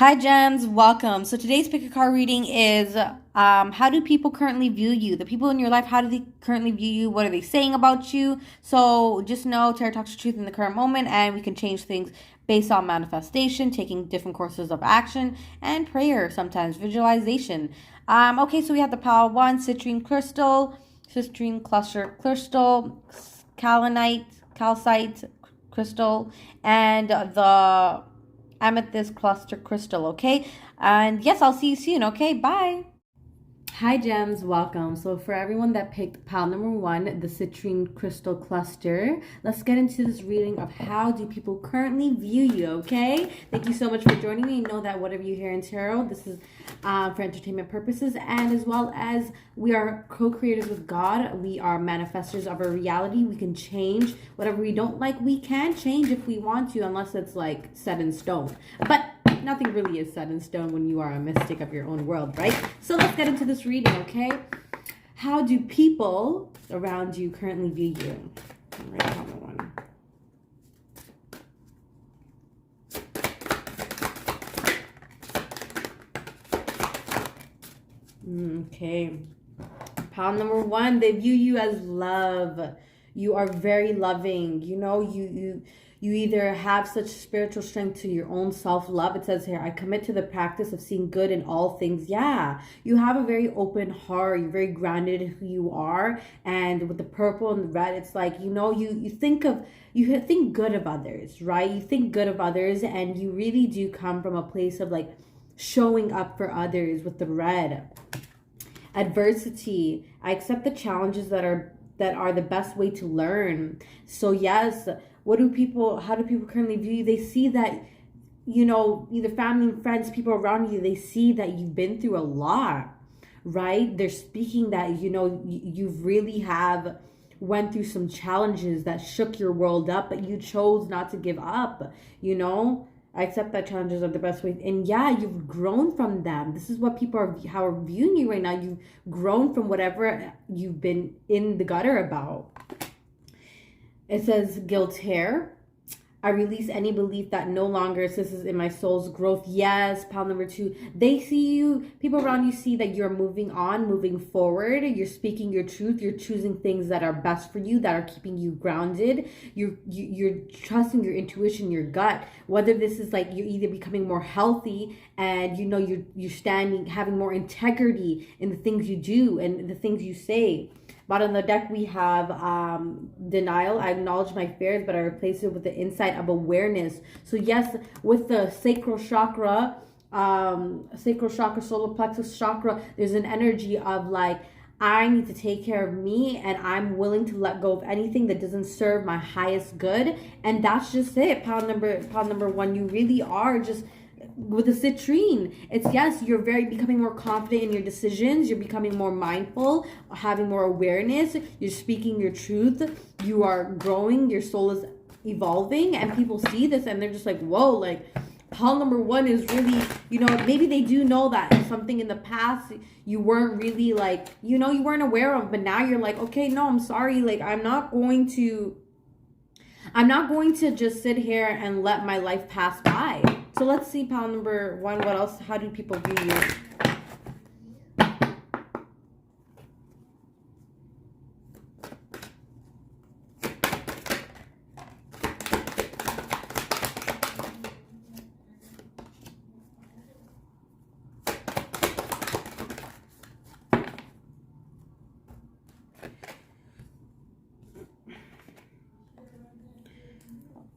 Hi, Gems. Welcome. So today's pick a card reading is how do people currently view you? The people in your life, how do they currently view you? What are they saying about you? So just know Tarot talks the truth in the current moment, and we can change things based on manifestation, taking different courses of action, and prayer sometimes, visualization. Okay, so we have the Power One, Citrine Crystal, Citrine Cluster Crystal, Kalinite, Calcite Crystal, and the amethyst cluster crystal, okay? And yes, I'll see you soon, okay? Bye. Hi, Gems. Welcome. So for everyone that picked pile number one, the citrine crystal cluster, let's get into this reading of how do people currently view you, okay? Thank you so much for joining me. Know that whatever you hear in tarot, this is for entertainment purposes, and as well as we are co-creators with God. We are manifestors of our reality. We can change whatever we don't like. We can change if we want to, unless it's like set in stone. But nothing really is set in stone when you are a mystic of your own world, right? So let's get into this reading, okay? How do people around you currently view you? All right, number one. Okay. Pile number one, they view you as love. You are very loving. You know, you either have such spiritual strength to your own self-love. It says here, I commit to the practice of seeing good in all things. Yeah, you have a very open heart. You're very grounded in who you are. And with the purple and the red, it's like, you know, you think good of others, right? You think good of others, and you really do come from a place of like showing up for others with the red. Adversity. I accept the challenges that are the best way to learn. So yes, how do people currently view you? They see that, you know, either family, friends, people around you, they see that you've been through a lot, right? They're speaking that, you know, you really have went through some challenges that shook your world up, but you chose not to give up, you know? I accept that challenges are the best way. And yeah, you've grown from them. This is what people are viewing you right now. You've grown from whatever you've been in the gutter about. It says guilt hair. I release any belief that no longer assists in my soul's growth. Yes, pile number two. They see you, people around you see that you're moving on, moving forward. You're speaking your truth. You're choosing things that are best for you, that are keeping you grounded. You're trusting your intuition, your gut. Whether this is like you're either becoming more healthy and you know you're standing, having more integrity in the things you do and the things you say. Bottom of the deck, we have denial. I acknowledge my fears, but I replace it with the insight of awareness. So yes, with the sacral chakra, solar plexus chakra, there's an energy of like, I need to take care of me, and I'm willing to let go of anything that doesn't serve my highest good. And that's just it. Pile number one, you really are just with the citrine. It's yes, you're becoming more confident in your decisions. You're becoming more mindful, having more awareness. You're speaking your truth. You are growing. Your soul is evolving, and people see this and they're just like, whoa, like pile number one is really, you know, maybe they do know that something in the past you weren't really like, you know, you weren't aware of, but now you're like, okay, no, I'm sorry, like I'm not going to just sit here and let my life pass by. So let's see, pile number one, what else? How do people view you?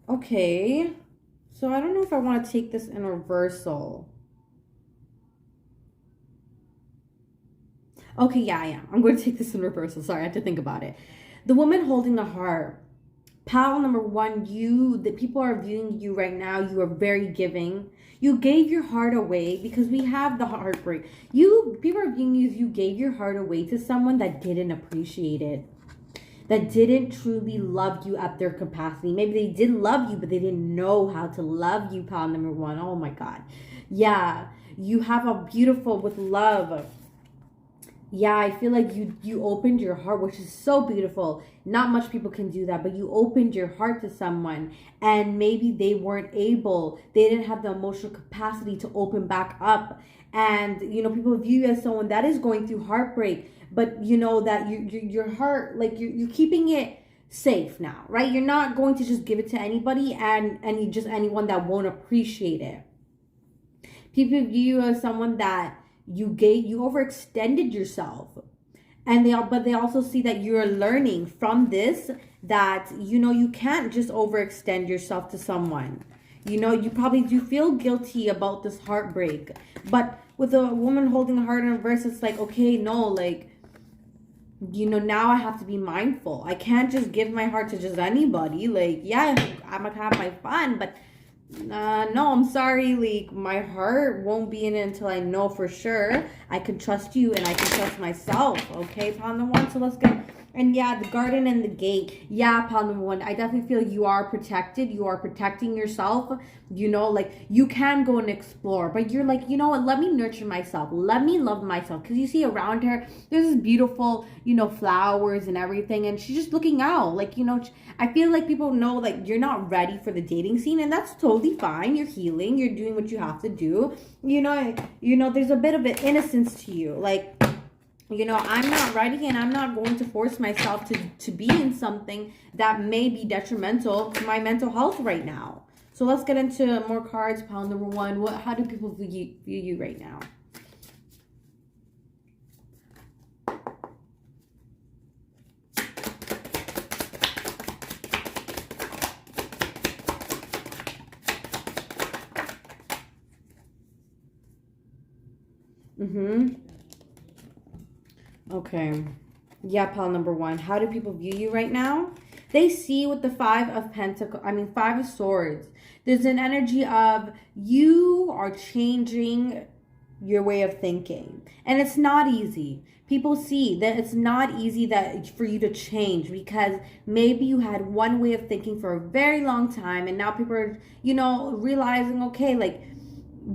Okay. So I don't know if I want to take this in reversal. Okay, yeah, I am. I'm going to take this in reversal. Sorry, I had to think about it. The woman holding the heart. Pile number one, the people are viewing you right now. You are very giving. You gave your heart away because we have the heartbreak. People are viewing you as you gave your heart away to someone that didn't appreciate it, that didn't truly love you at their capacity. Maybe they did love you, but they didn't know how to love you, pile number one. Oh my God. Yeah, you have a beautiful, with love, Yeah, I feel like you opened your heart, which is so beautiful. Not much people can do that, but you opened your heart to someone, and maybe they weren't able, they didn't have the emotional capacity to open back up. And people view you as someone that is going through heartbreak, but you know that your heart, like you're keeping it safe now, right? You're not going to just give it to anybody, and you just anyone that won't appreciate it. People view you as someone that you overextended yourself, and they also see that you're learning from this, that you can't just overextend yourself to someone. You probably do feel guilty about this heartbreak, but with a woman holding a heart in reverse, it's like, okay, no, like, now I have to be mindful. I can't just give my heart to just anybody. Like, yeah, I'm gonna have my fun, but no, I'm sorry. Like, my heart won't be in it until I know for sure I can trust you and I can trust myself. Okay, pound number one. So let's go. And yeah, the garden and the gate. Yeah, pound number one. I definitely feel you are protected. You are protecting yourself. Like, you can go and explore, but you're like, you know what? Let me nurture myself. Let me love myself. Because you see around her, there's this beautiful, flowers and everything. And she's just looking out. Like, I feel like people know, like, you're not ready for the dating scene. And that's totally fine. You're healing. You're doing what you have to do. There's a bit of an innocence to you. Like, I'm not ready, and I'm not going to force myself to be in something that may be detrimental to my mental health right now. So let's get into more cards. Pile number one. How do people view you right now? Okay. Yeah, pile number one. How do people view you right now? They see with the Five of Swords. There's an energy of you are changing your way of thinking. And it's not easy. People see that it's not easy for you to change, because maybe you had one way of thinking for a very long time, and now people are, realizing, okay, like,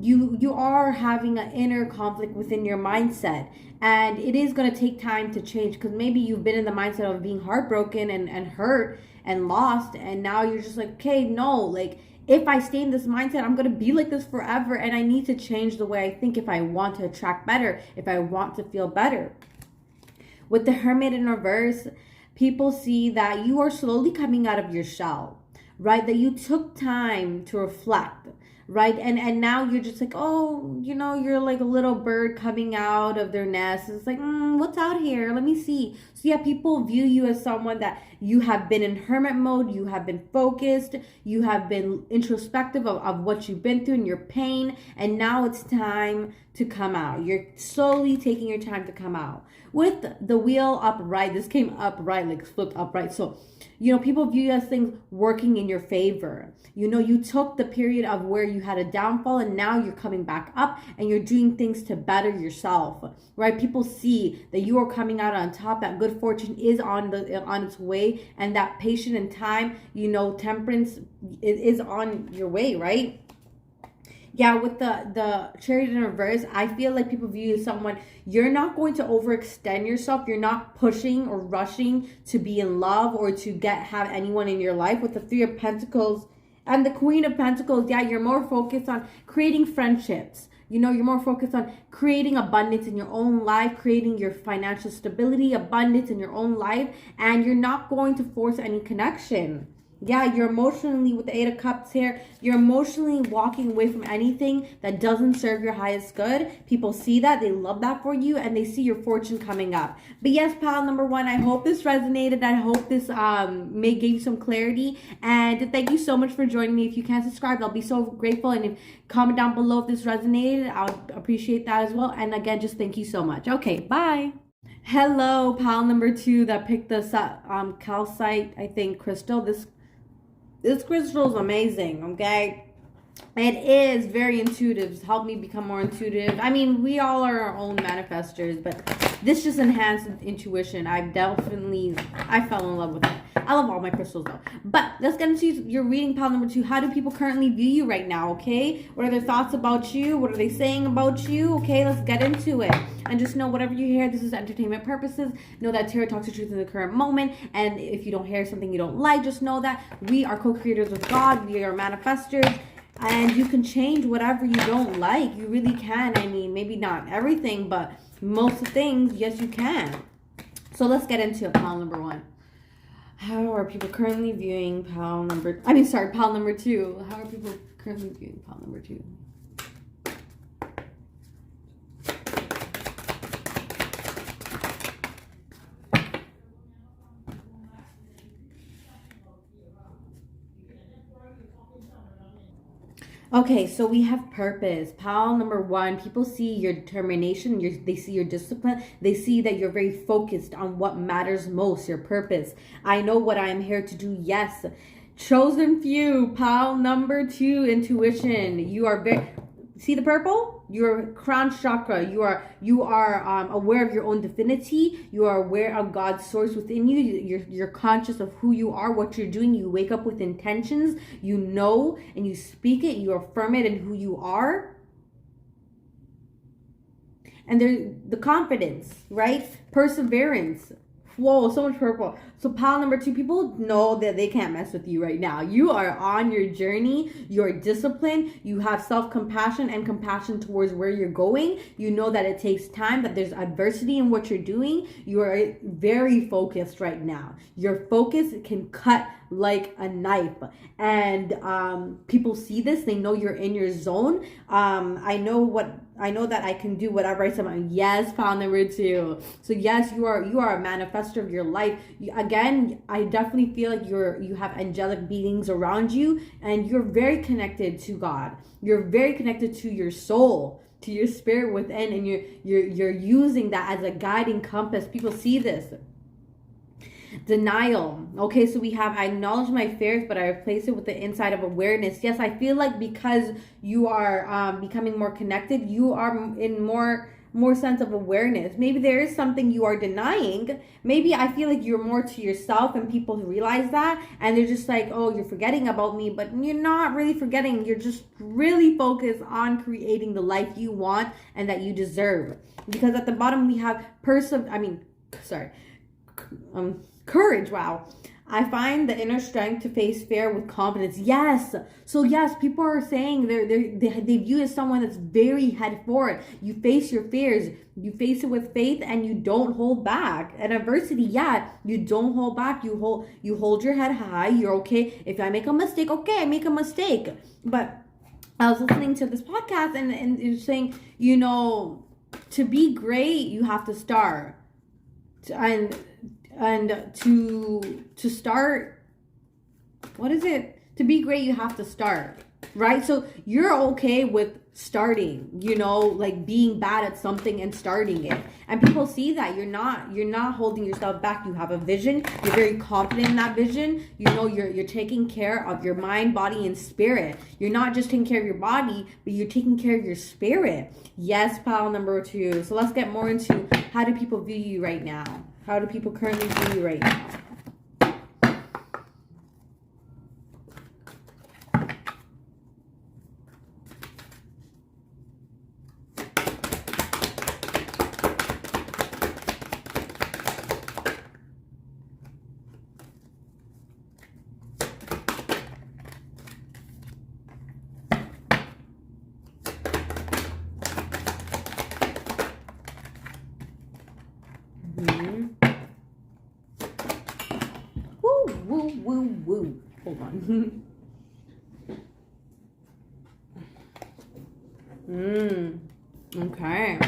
you are having an inner conflict within your mindset, and it is going to take time to change, because maybe you've been in the mindset of being heartbroken and hurt and lost, and now you're just like, okay, no, like, if I stay in this mindset, I'm going to be like this forever, and I need to change the way I think if I want to attract better, if I want to feel better. With the Hermit in reverse, people see that you are slowly coming out of your shell, right? That you took time to reflect, right? And now you're just like, oh, you're like a little bird coming out of their nest. It's like, what's out here? Let me see. So yeah, people view you as someone that you have been in hermit mode. You have been focused. You have been introspective of what you've been through and your pain. And now it's time to come out. You're slowly taking your time to come out. With the wheel upright, this came upright, like flipped upright. So, people view you as things working in your favor. You took the period of where you had a downfall, and now you're coming back up, and you're doing things to better yourself, right? People see that you are coming out on top, that good fortune is on its way, and that patience and time, temperance is on your way, right? Yeah, with the Chariot in reverse, I feel like people view you as someone, you're not going to overextend yourself. You're not pushing or rushing to be in love or to have anyone in your life. With the Three of Pentacles and the Queen of Pentacles, yeah, you're more focused on creating friendships. You're more focused on creating abundance in your own life, creating your financial stability, abundance in your own life, and you're not going to force any connection. Yeah, you're emotionally, with the Eight of Cups here, you're emotionally walking away from anything that doesn't serve your highest good. People see that, they love that for you, and they see your fortune coming up. But yes, pal number one, I hope this resonated. I hope this may give you some clarity. And thank you so much for joining me. If you can subscribe, I'll be so grateful. And if comment down below if this resonated, I'll appreciate that as well. And again, just thank you so much. Okay, bye. Hello, pal number two that picked the calcite, I think, crystal. This crystal is amazing, okay? It is very intuitive. It's helped me become more intuitive. I mean, we all are our own manifestors, but this just enhanced intuition. I fell in love with it. I love all my crystals though. But let's get into your reading pile number 2. How do people currently view you right now, okay? What are their thoughts about you? What are they saying about you? Okay, let's get into it. And just know whatever you hear, this is entertainment purposes. Know that tarot talks the truth in the current moment. And if you don't hear something you don't like, just know that we are co-creators with God. We are manifestors. And you can change whatever you don't like. You really can. I mean, maybe not everything, but most things, yes, you can. So let's get into it. Pile number 1. How are people currently viewing pile number 2? How are people currently viewing pile number 2? Okay, so we have purpose. Pile number 1, people see your determination, they see your discipline, they see that you're very focused on what matters most, your purpose. I know what I am here to do, yes. Chosen few, pile number 2, intuition. You are very... See the purple? Your crown chakra. You are aware of your own divinity. You are aware of God's source within you. You're conscious of who you are, what you're doing. You wake up with intentions. You know and you speak it. You affirm it in who you are. And there's the confidence, right? Perseverance. Whoa, so much purple. So pile number 2, people know that they can't mess with you right now. You are on your journey. You're disciplined. You have self-compassion and compassion towards where you're going. You know that it takes time, that there's adversity in what you're doing. You are very focused right now. Your focus can cut like a knife. And people see this. They know you're in your zone. I know that I can do whatever I say. Yes, pile number 2. So yes, you are a manifestor of your life. Again, I definitely feel like you have angelic beings around you, and you're very connected to God. You're very connected to your soul, to your spirit within, and you're using that as a guiding compass. People see this. Denial. Okay, so we have, I acknowledge my fears, but I replace it with the inside of awareness. Yes, I feel like because you are becoming more connected, you are in more sense of awareness. Maybe there is something you are denying. Maybe I feel like you're more to yourself, and people realize that, and they're just like, oh, you're forgetting about me. But you're not really forgetting. You're just really focused on creating the life you want and that you deserve. Because at the bottom we have courage. Wow. I find the inner strength to face fear with confidence. Yes. So yes, people are saying they view you as someone that's very head forward. You face your fears. You face it with faith, and you don't hold back. And adversity, yeah, you don't hold back. You hold your head high. You're okay. If I make a mistake, okay, I make a mistake. But I was listening to this podcast, and it was saying, to be great, you have to start. And to start, what is it? To be great, you have to start, right? So you're okay with starting, like being bad at something and starting it. And people see that you're not holding yourself back. You have a vision. You're very confident in that vision. You're taking care of your mind, body, and spirit. You're not just taking care of your body, but you're taking care of your spirit. Yes, pile number 2. So let's get more into, how do people view you right now? How do people currently view you right now? Woo. Hold on. Okay.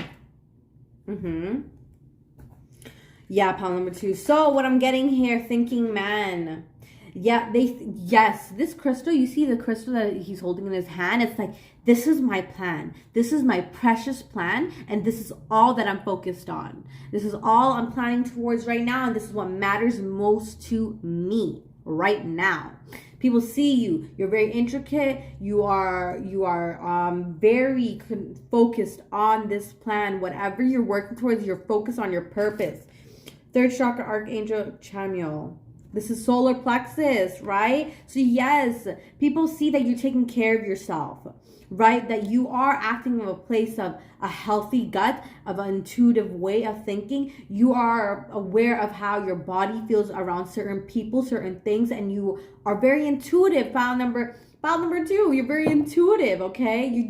Yeah, pile number 2. So what I'm getting here, thinking man. Yeah, this crystal, you see the crystal that he's holding in his hand? It's like, this is my plan. This is my precious plan, and this is all that I'm focused on. This is all I'm planning towards right now, and this is what matters most to me right now. People see you. You're very intricate. You are very focused on this plan. Whatever you're working towards, you're focused on your purpose. Third chakra, Archangel Chamuel. This is solar plexus, right? So yes, people see that you're taking care of yourself, right? That you are acting from a place of a healthy gut, of an intuitive way of thinking. You are aware of how your body feels around certain people, certain things, and you are very intuitive. File number 2, you're very intuitive, okay? You're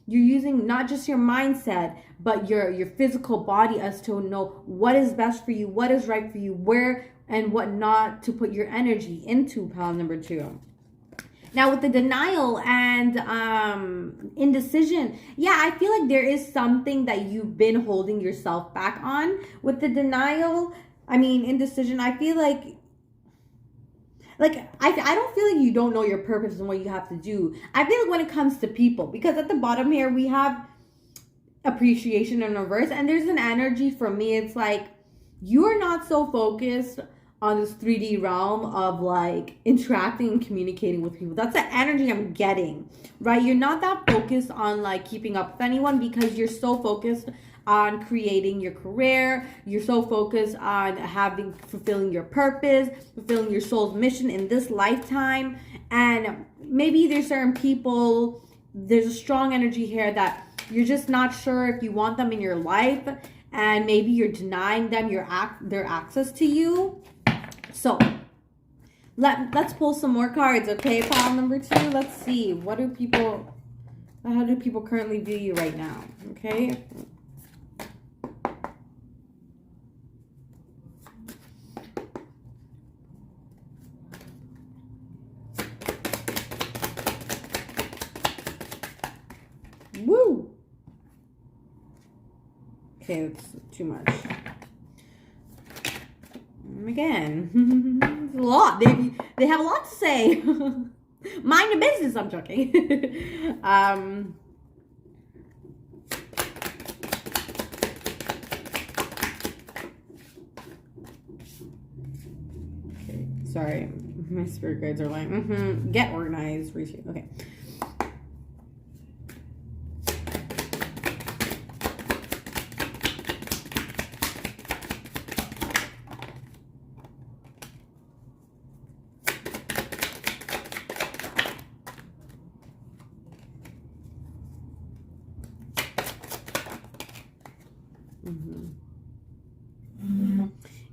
using not just your mindset, but your physical body as to know what is best for you, what is right for you, where and what not to put your energy into, pile number 2. Now with the denial and indecision, yeah, I feel like there is something that you've been holding yourself back on. With the denial, indecision, I feel like I don't feel like you don't know your purpose and what you have to do. I feel like when it comes to people, because at the bottom here we have appreciation in reverse, and there's an energy for me. It's like you're not so focused on this 3D realm of like interacting and communicating with people. That's the energy I'm getting, right? You're not that focused on like keeping up with anyone because you're so focused on creating your career. You're so focused on fulfilling your purpose, fulfilling your soul's mission in this lifetime. And maybe there's certain people, there's a strong energy here that you're just not sure if you want them in your life, and maybe you're denying them their access to you. So let's pull some more cards, okay? Pile number 2. Let's see, how do people currently view you right now? Okay. Woo! Okay, that's too much. Again, it's a lot. They have a lot to say. Mind your business. I'm joking. Okay, sorry. My spirit guides are like, get organized. Okay.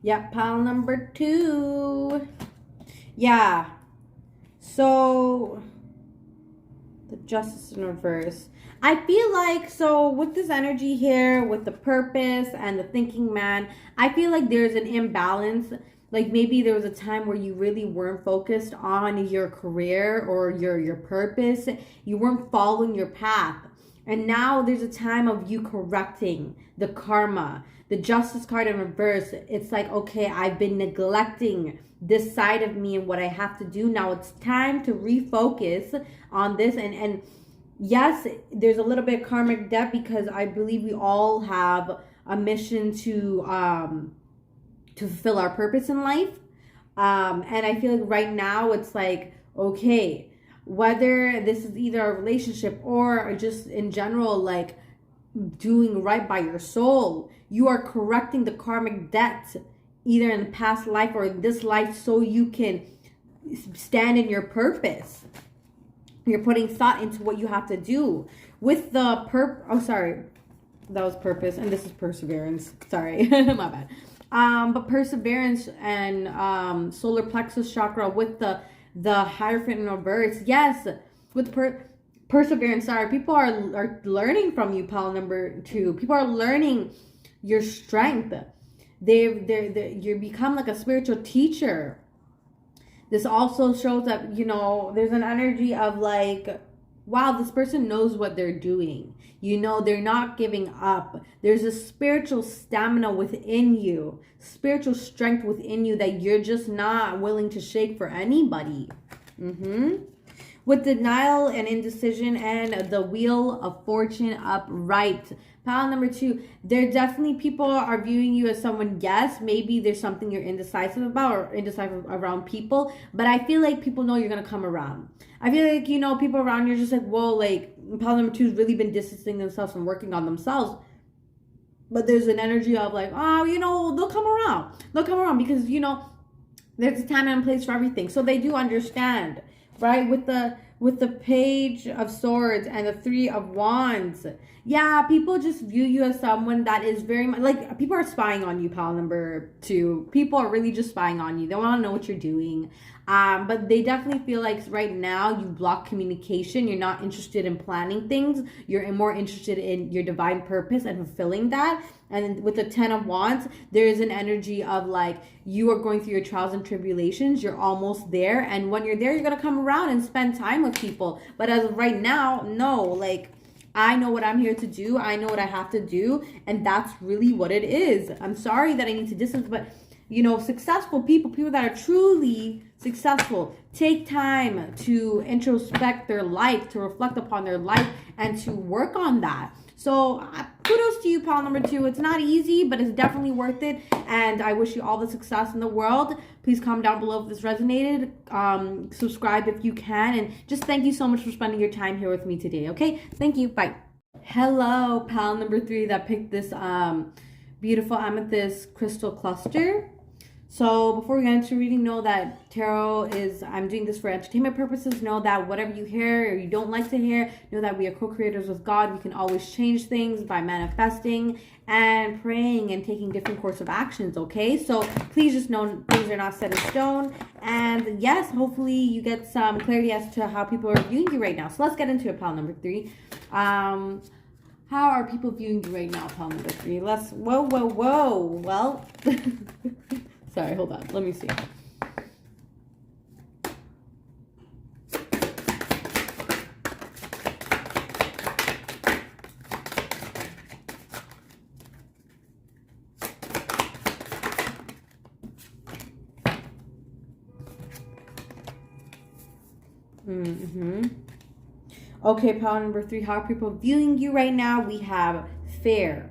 Yeah, pile number 2. Yeah. So the Justice in reverse. I feel like, so with this energy here, with the purpose and the thinking man, I feel like there's an imbalance. Like maybe there was a time where you really weren't focused on your career or your purpose. You weren't following your path. And now there's a time of you correcting the karma. The Justice card in reverse, it's like, okay, I've been neglecting this side of me and what I have to do. Now it's time to refocus on this. And yes, there's a little bit of karmic debt because I believe we all have a mission to fulfill our purpose in life. And I feel like right now it's like, okay, whether this is either a relationship or just in general, like doing right by your soul, you are correcting the karmic debt either in the past life or in this life so you can stand in your purpose. You're putting thought into what you have to do with the that was purpose and this is perseverance. Sorry, my bad. But perseverance and solar plexus chakra with the Hierophant in reverse. Yes, with perseverance. Sorry, people are learning from you, pile number 2. People are learning your strength. You become like a spiritual teacher. This also shows that, there's an energy of like, wow, this person knows what they're doing. They're not giving up. There's a spiritual stamina within you, spiritual strength within you that you're just not willing to shake for anybody. with denial and indecision and the wheel of fortune upright. Pile number 2, there definitely people are viewing you as someone, yes, maybe there's something you're indecisive about or indecisive around people, but I feel like people know you're going to come around. I feel like, you know, people around you are just like, whoa, like, pile number 2 has really been distancing themselves and working on themselves. But there's an energy of like, oh, you know, they'll come around. They'll come around because, you know, there's a time and place for everything. So they do understand, right? With the Page of Swords and the Three of Wands. Yeah, people just view you as someone that is very much, like, people are spying on you, pile number 2. People are really just spying on you. They want to know what you're doing. But they definitely feel like right now you block communication. You're not interested in planning things. You're more interested in your divine purpose and fulfilling that. And with the 10 of Wands, there is an energy of like, you are going through your trials and tribulations. You're almost there. And when you're there, you're going to come around and spend time with people. But as of right now, no, like, I know what I'm here to do. I know what I have to do. And that's really what it is. I'm sorry that I need to distance, but you know, successful people that are truly successful, take time to introspect their life, to reflect upon their life, and to work on that. So kudos to you, pile number 2. It's not easy, but it's definitely worth it. And I wish you all the success in the world. Please comment down below if this resonated. Subscribe if you can. And just thank you so much for spending your time here with me today. Okay? Thank you. Bye. Hello, pile number 3 that picked this beautiful amethyst crystal cluster. So before we get into reading, know that tarot is, I'm doing this for entertainment purposes. Know that whatever you hear or you don't like to hear, know that we are co-creators with God. We can always change things by manifesting and praying and taking different course of actions, okay? So please just know things are not set in stone. And yes, hopefully you get some clarity as to how people are viewing you right now. So let's get into it, pile number 3. How are people viewing you right now, pile number 3? Whoa. Well... Sorry, hold on. Let me see. Okay, pile number 3. How are people viewing you right now? We have fair.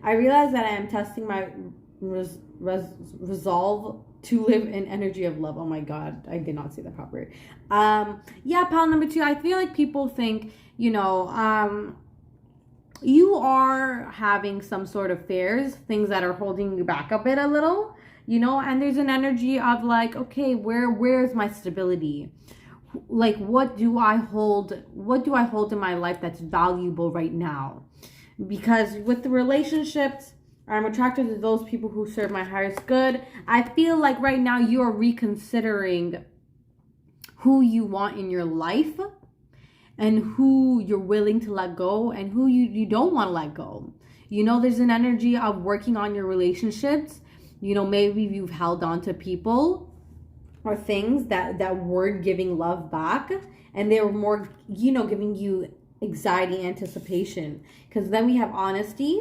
I realize that I am testing my resolve to live in energy of love. Oh my god, I did not say that properly. Yeah, pile number 2, I feel like people think, you know, you are having some sort of fears, things that are holding you back a bit a little, you know, and there's an energy of like, okay, where's my stability? Like, what do I hold in my life that's valuable right now? Because with the relationships, I'm attracted to those people who serve my highest good. I feel like right now you are reconsidering who you want in your life and who you're willing to let go and who you don't want to let go. You know, there's an energy of working on your relationships. You know, maybe you've held on to people or things that weren't giving love back, and they were more, you know, giving you anxiety, anticipation. Because then we have honesty.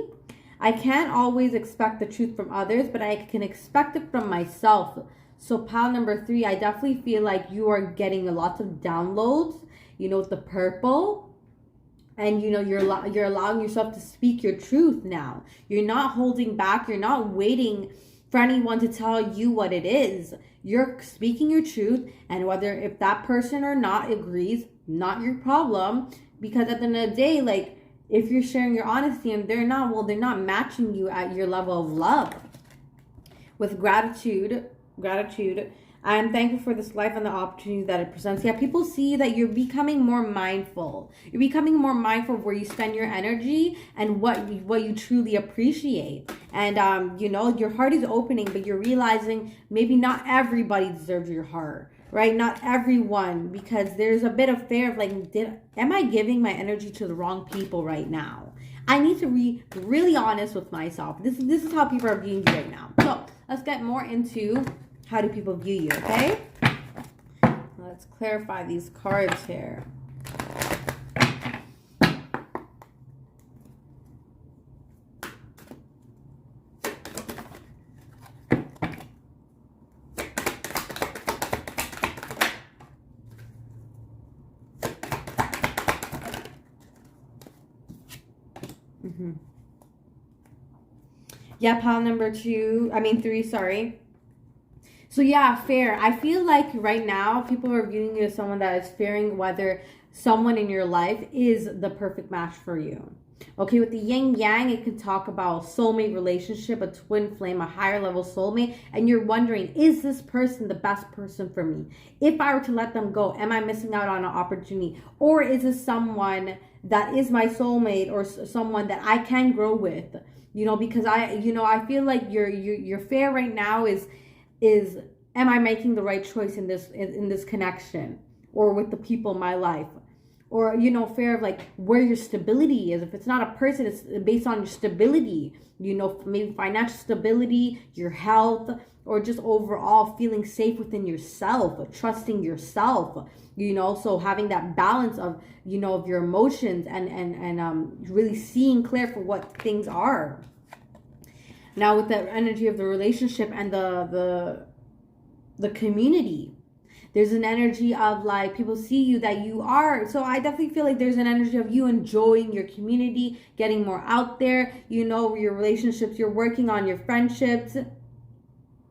I can't always expect the truth from others, but I can expect it from myself. So pile number 3, I definitely feel like you are getting a lot of downloads, you know, with the purple. And, you know, you're allowing yourself to speak your truth now. You're not holding back. You're not waiting for anyone to tell you what it is. You're speaking your truth. And whether if that person or not agrees, not your problem. Because at the end of the day, like, if you're sharing your honesty and they're not matching you at your level of love. With gratitude, I'm thankful for this life and the opportunities that it presents. Yeah, people see that you're becoming more mindful. You're becoming more mindful of where you spend your energy and what you truly appreciate. And, you know, your heart is opening, but you're realizing maybe not everybody deserves your heart. Right? Not everyone, because there's a bit of fear of like, am I giving my energy to the wrong people right now? I need to be really honest with myself. This is how people are viewing you right now. So let's get more into how do people view you, okay? Let's clarify these cards here. Mm-hmm. Yeah, pile number 3, sorry. So yeah, fair. I feel like right now people are viewing you as someone that is fearing whether someone in your life is the perfect match for you. Okay, with the yin yang, it can talk about soulmate relationship, a twin flame, a higher level soulmate, and you're wondering, is this person the best person for me? If I were to let them go, am I missing out on an opportunity? Or is this someone that is my soulmate or someone that I can grow with? Because I feel like your fear right now is am I making the right choice in this connection or with the people in my life? Or fear of like where your stability is. If it's not a person, it's based on your stability, maybe financial stability, your health, or just overall feeling safe within yourself, trusting yourself, so having that balance of of your emotions and really seeing clear for what things are. Now with the energy of the relationship and the community, there's an energy of like people see you that you are. So I definitely feel like there's an energy of you enjoying your community, getting more out there, your relationships, you're working on your friendships.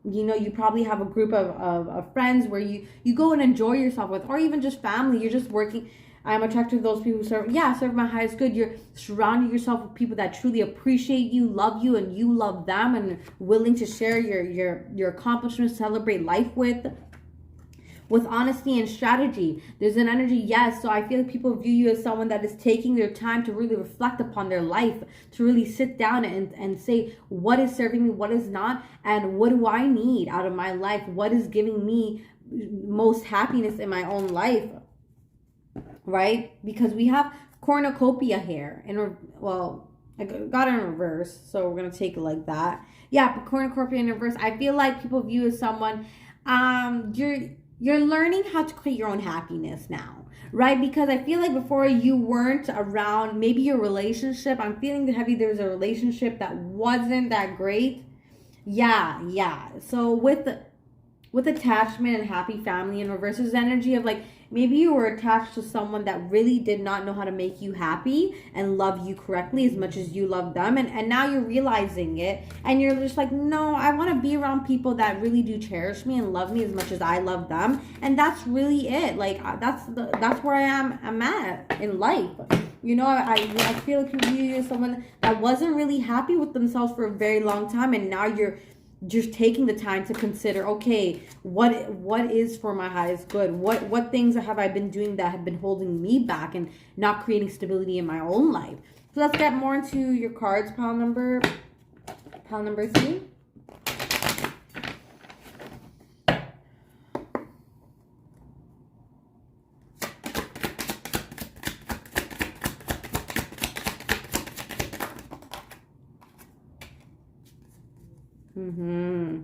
You probably have a group of friends where you go and enjoy yourself with, or even just family. You're just working. I'm attracted to those people who serve my highest good. You're surrounding yourself with people that truly appreciate you, love you, and you love them, and willing to share your accomplishments, celebrate life with honesty and strategy. There's an energy, yes. So I feel like people view you as someone that is taking their time to really reflect upon their life, to really sit down and say, what is serving me, what is not, and what do I need out of my life? What is giving me most happiness in my own life, right? Because we have cornucopia here. I got it in reverse, so we're going to take it like that. Yeah, but cornucopia in reverse. I feel like people view you as someone, you're learning how to create your own happiness now, right? Because I feel like before you weren't around maybe your relationship. I'm feeling the heavy. There's a relationship that wasn't that great. Yeah. So with attachment and happy family in reverse, there's energy of like maybe you were attached to someone that really did not know how to make you happy and love you correctly as much as you love them, and now you're realizing it, and you're just like, no, I want to be around people that really do cherish me and love me as much as I love them, and that's really it. Like that's where I'm at in life. I feel like you as someone that wasn't really happy with themselves for a very long time, and now you're just taking the time to consider, okay, what is for my highest good? What things have I been doing that have been holding me back and not creating stability in my own life? So let's get more into your cards, pile number 3. Mm-hmm.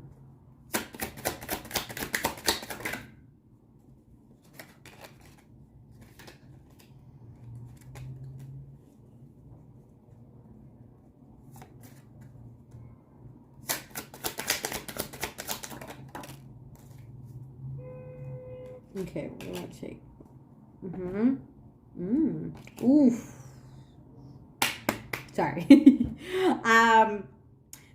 Okay, we're gonna take. Oof. Sorry.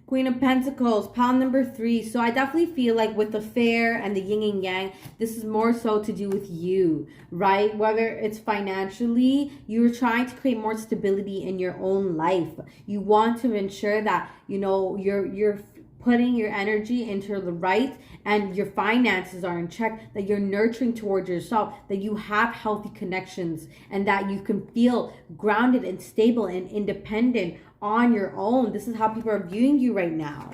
Queen of Pentacles, pile number 3. So I definitely feel like with the fair and the yin and yang, this is more so to do with you, right? Whether it's financially, you're trying to create more stability in your own life. You want to ensure that, you're putting your energy into the right and your finances are in check, that you're nurturing towards yourself, that you have healthy connections, and that you can feel grounded and stable and independent on your own. This is how people are viewing you right now.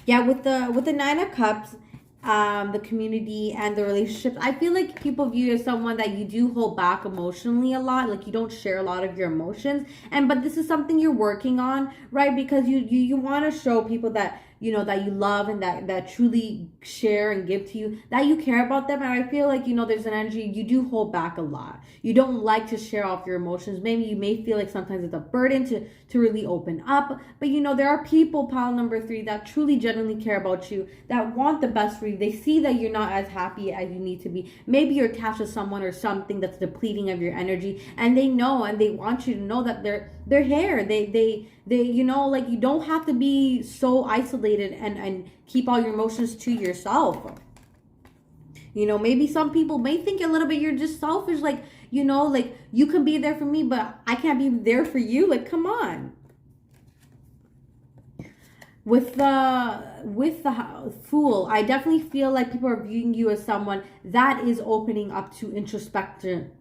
Yeah, with the 9 of Cups, the community and the relationships, I feel like people view you as someone that you do hold back emotionally a lot. Like you don't share a lot of your emotions, but this is something you're working on, right? Because you want to show people that you know, that you love and that truly share and give to you, that you care about them. And I feel like, you know, there's an energy, you do hold back a lot. You don't like to share off your emotions. Maybe you may feel like sometimes it's a burden to really open up. But, you know, there are people, pile number 3, that truly genuinely care about you, that want the best for you. They see that you're not as happy as you need to be. Maybe you're attached to someone or something that's depleting of your energy, and they know, and they want you to know that they're here. They you know, like, you don't have to be so isolated and keep all your emotions to yourself. You know, maybe some people may think a little bit you're just selfish, like, you know, like, you can be there for me, but I can't be there for you. Like, come on. With the Fool, I definitely feel like people are viewing you as someone that is opening up to introspection,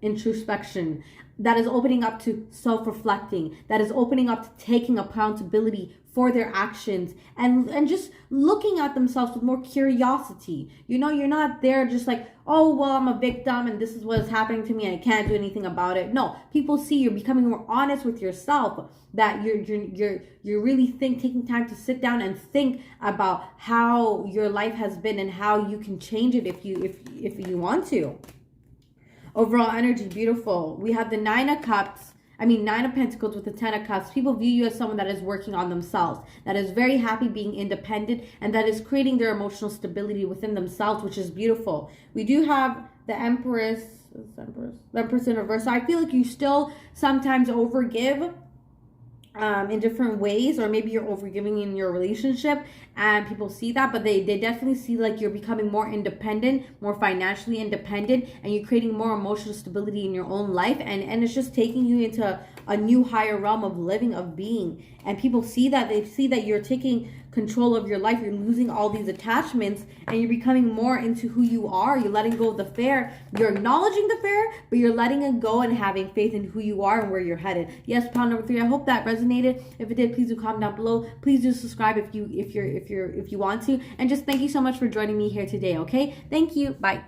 that is opening up to self-reflecting, that is opening up to taking accountability for their actions, and just looking at themselves with more curiosity. You know, you're not there just like, oh, well, I'm a victim and this is what is happening to me and I can't do anything about it. No, people see you're becoming more honest with yourself, that you're really taking time to sit down and think about how your life has been and how you can change it if you want to. Overall energy, beautiful. We have the 9 of Pentacles with the 10 of Cups. People view you as someone that is working on themselves, that is very happy being independent, and that is creating their emotional stability within themselves, which is beautiful. We do have the Empress in reverse. So I feel like you still sometimes overgive in different ways, or maybe you're overgiving in your relationship and people see that, but they definitely see like you're becoming more independent, more financially independent, and you're creating more emotional stability in your own life, and it's just taking you into a new higher realm of living, of being. And people see that, they see that you're taking control of your life, you're losing all these attachments, and you're becoming more into who you are. You're letting go of the fear, you're acknowledging the fear, but you're letting it go and having faith in who you are and where you're headed. Yes, pile number 3, I hope that resonated. If it did, please do comment down below. Please do subscribe if you want to, and just thank you so much for joining me here today. Okay, thank you. Bye.